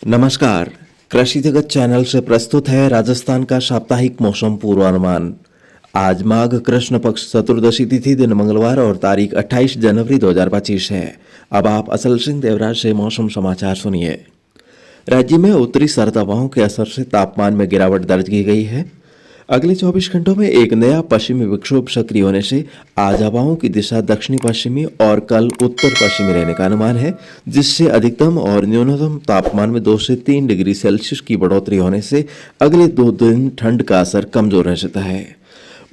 नमस्कार। कृषि जगत चैनल से प्रस्तुत है राजस्थान का साप्ताहिक मौसम पूर्वानुमान। आज माघ कृष्ण पक्ष चतुर्दशी तिथि दिन मंगलवार और तारीख 28 जनवरी 2025 है। अब आप असल सिंह देवराज से मौसम समाचार सुनिए। राज्य में उत्तरी सर्द हवाओं के असर से तापमान में गिरावट दर्ज की गई है। अगले 24 घंटों में एक नया पश्चिमी विक्षोभ सक्रिय होने से आज हवाओं की दिशा दक्षिणी पश्चिमी और कल उत्तर पश्चिमी रहने का अनुमान है, जिससे अधिकतम और न्यूनतम तापमान में 2 से 3 डिग्री सेल्सियस की बढ़ोतरी होने से अगले 2 दिन ठंड का असर कमजोर रह सकता है।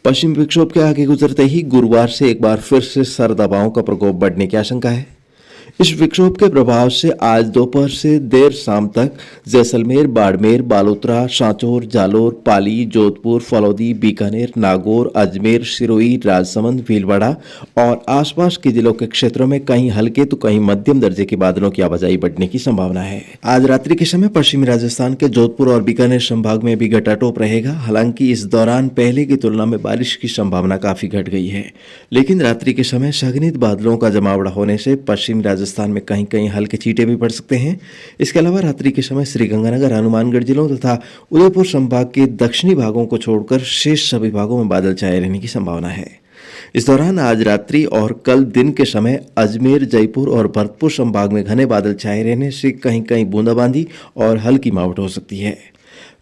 पश्चिमी विक्षोभ के आगे गुजरते ही गुरुवार से एक बार फिर से सर्द हवाओं का प्रकोप बढ़ने की आशंका है। इस विक्षोभ के प्रभाव से आज दोपहर से देर शाम तक जैसलमेर, बाड़मेर, बालोतरा, सांचौर, जालोर, पाली, जोधपुर, फलौदी, बीकानेर, नागौर, अजमेर, सिरोही, राजसमंद, भीलवाड़ा और आसपास के जिलों के क्षेत्रों में कहीं हल्के तो कहीं मध्यम दर्जे के बादलों की आवाजाही बढ़ने की संभावना है। आज रात्रि के समय पश्चिमी राजस्थान के जोधपुर और बीकानेर संभाग में भी घटाटोप रहेगा। हालांकि इस दौरान पहले की तुलना में बारिश की संभावना काफी घट गई है, लेकिन रात्रि के समय संघनित बादलों का जमावड़ा होने से पश्चिमी राजस्थान में कहीं कहीं हल्के छींटे भी पड़ सकते हैं। इसके अलावा रात्रि के समय श्रीगंगानगर, हनुमानगढ़ जिलों तथा उदयपुर संभाग के दक्षिणी भागों को छोड़कर शेष सभी भागों में बादल छाए रहने की संभावना है। इस दौरान आज रात्रि और कल दिन के समय अजमेर, जयपुर और भरतपुर संभाग में घने बादल छाए रहने से कहीं कहीं बूंदाबांदी और हल्की मावट हो सकती है।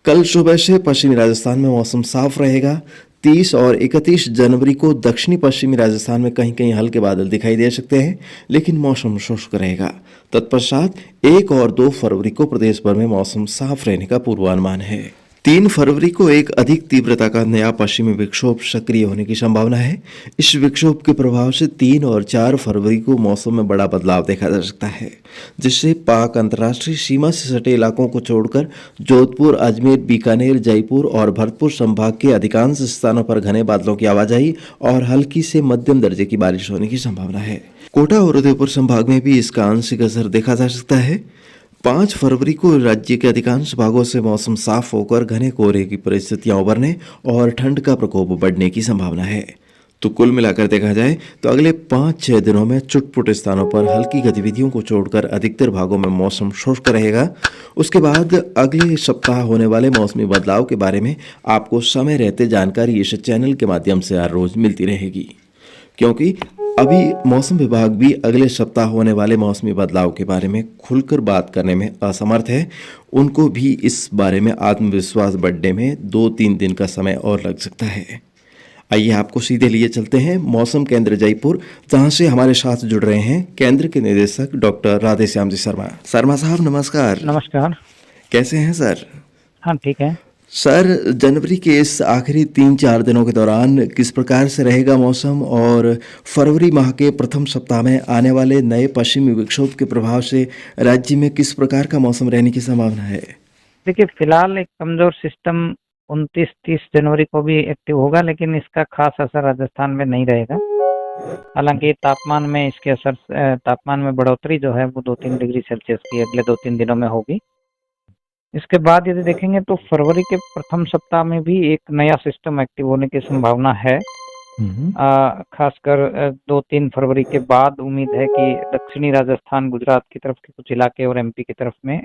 कल सुबह से पश्चिमी राजस्थान में मौसम साफ रहेगा। 30 और 31 जनवरी को दक्षिणी पश्चिमी राजस्थान में कहीं कहीं हल्के बादल दिखाई दे सकते हैं, लेकिन मौसम शुष्क रहेगा। तत्पश्चात 1 और 2 फरवरी को प्रदेश भर में मौसम साफ रहने का पूर्वानुमान है। 3 फरवरी को एक अधिक तीव्रता का नया पश्चिमी विक्षोभ सक्रिय होने की संभावना है। इस विक्षोभ के प्रभाव से 3 और 4 फरवरी को मौसम में बड़ा बदलाव देखा जा सकता है, जिससे पाक अंतर्राष्ट्रीय सीमा से सटे इलाकों को छोड़कर जोधपुर, अजमेर, बीकानेर, जयपुर और भरतपुर संभाग के अधिकांश स्थानों पर घने बादलों की आवाजाही और हल्की से मध्यम दर्जे की बारिश होने की संभावना है। कोटा और उदयपुर संभाग में भी इसका आंशिक असर देखा जा सकता है। 5 फरवरी को राज्य के अधिकांश भागों से मौसम साफ होकर घने कोहरे की परिस्थितियां उभरने और ठंड का प्रकोप बढ़ने की संभावना है। तो कुल मिलाकर देखा जाए तो अगले 5-6 दिनों में चुटपुट स्थानों पर हल्की गतिविधियों को छोड़कर अधिकतर भागों में मौसम शुष्क रहेगा। उसके बाद अगले सप्ताह होने वाले मौसमी बदलाव के बारे में आपको समय रहते जानकारी इस चैनल के माध्यम से हर रोज मिलती रहेगी, क्योंकि अभी मौसम विभाग भी अगले सप्ताह होने वाले मौसमी बदलाव के बारे में खुलकर बात करने में असमर्थ है। उनको भी इस बारे में आत्मविश्वास बढ़ने में 2-3 दिन का समय और लग सकता है। आइए आपको सीधे लिए चलते हैं मौसम केंद्र जयपुर, जहां से हमारे साथ जुड़ रहे हैं केंद्र के निदेशक डॉक्टर राधेश्याम जी शर्मा। शर्मा साहब नमस्कार। नमस्कार। कैसे हैं सर? हाँ ठीक है सर, जनवरी के इस आखिरी 3-4 दिनों के दौरान किस प्रकार से रहेगा मौसम और फरवरी माह के प्रथम सप्ताह में आने वाले नए पश्चिमी विक्षोभ के प्रभाव से राज्य में किस प्रकार का मौसम रहने की संभावना है? देखिए, फिलहाल एक कमजोर सिस्टम 29-30 जनवरी को भी एक्टिव होगा, लेकिन इसका खास असर राजस्थान में नहीं रहेगा। हालांकि तापमान में इसके असर तापमान में बढ़ोतरी जो है वो 2-3 डिग्री सेल्सियस की अगले 2-3 दिनों में होगी। इसके बाद यदि देखेंगे तो फरवरी के प्रथम सप्ताह में भी एक नया सिस्टम एक्टिव होने की संभावना है। खासकर 2-3 फरवरी के बाद उम्मीद है कि दक्षिणी राजस्थान, गुजरात की तरफ के कुछ इलाके और एमपी की तरफ में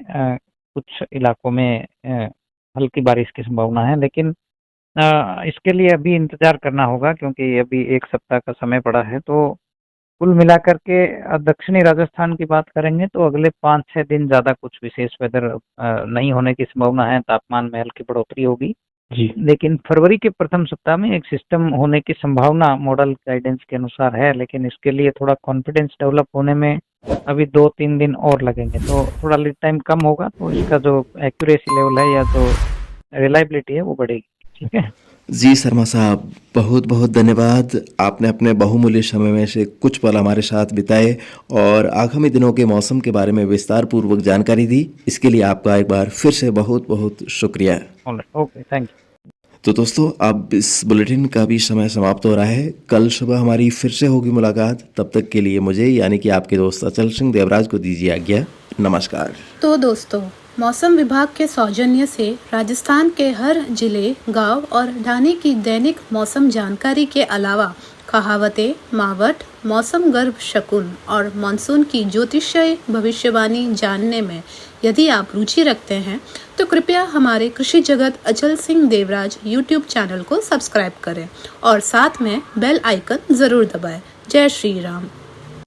कुछ इलाकों में हल्की बारिश की संभावना है, लेकिन इसके लिए अभी इंतजार करना होगा, क्योंकि अभी एक सप्ताह का समय पड़ा है। तो कुल मिलाकर के दक्षिणी राजस्थान की बात करेंगे तो अगले 5-6 दिन ज़्यादा कुछ विशेष वेदर नहीं होने की संभावना है। तापमान में हल्की बढ़ोतरी होगी जी, लेकिन फरवरी के प्रथम सप्ताह में एक सिस्टम होने की संभावना मॉडल गाइडेंस के अनुसार है, लेकिन इसके लिए थोड़ा कॉन्फिडेंस डेवलप होने में अभी 2-3 दिन और लगेंगे, तो थोड़ा लीड टाइम कम होगा, तो इसका जो एक्यूरेसी लेवल है या जो रिलायबिलिटी है वो बढ़ेगी। ठीक है जी शर्मा साहब, बहुत बहुत धन्यवाद। आपने अपने बहुमूल्य समय में से कुछ पल हमारे साथ बिताए और आगामी दिनों के मौसम के बारे में विस्तार पूर्वक जानकारी दी। इसके लिए आपका एक बार फिर से बहुत बहुत शुक्रिया। Okay, thank you. तो दोस्तों, अब इस बुलेटिन का भी समय समाप्त हो रहा है। कल सुबह हमारी फिर से होगी मुलाकात। तब तक के लिए मुझे यानी कि आपके दोस्त अचल सिंह देवराज को दीजिए आज्ञा। नमस्कार। तो दोस्तों, मौसम विभाग के सौजन्य से राजस्थान के हर जिले, गांव और ढाणी की दैनिक मौसम जानकारी के अलावा कहावतें, मावट, मौसम गर्भ शकुन और मानसून की ज्योतिषीय भविष्यवाणी जानने में यदि आप रुचि रखते हैं तो कृपया हमारे कृषि जगत अचल सिंह देवराज यूट्यूब चैनल को सब्सक्राइब करें और साथ में बेल आइकन जरूर दबाएं। जय श्री राम।